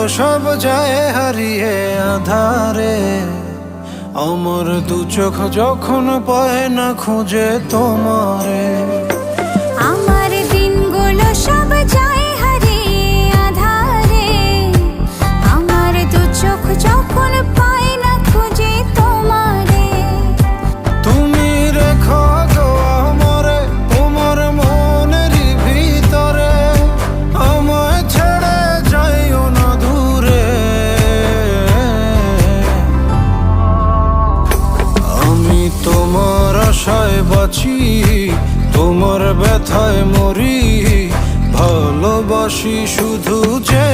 সব যায় হারিয়ে আধারে। আমার দু চোখ যখন পায় না খুঁজে তোমারে। আমার দিনগুলো সব যায় হারিয়ে আধারে। আমার দু চোখ যখন পায় না খুঁজে তোমারে। তুমি রেখো গো আমারে তোমার মনেরই ভিতরে, আমায় ছেড়ে যাইও না দূরে। আমি তোমার আশায় বাঁচি, তোমার ব্যথায় মরি, ভালোবাসি শুধু যে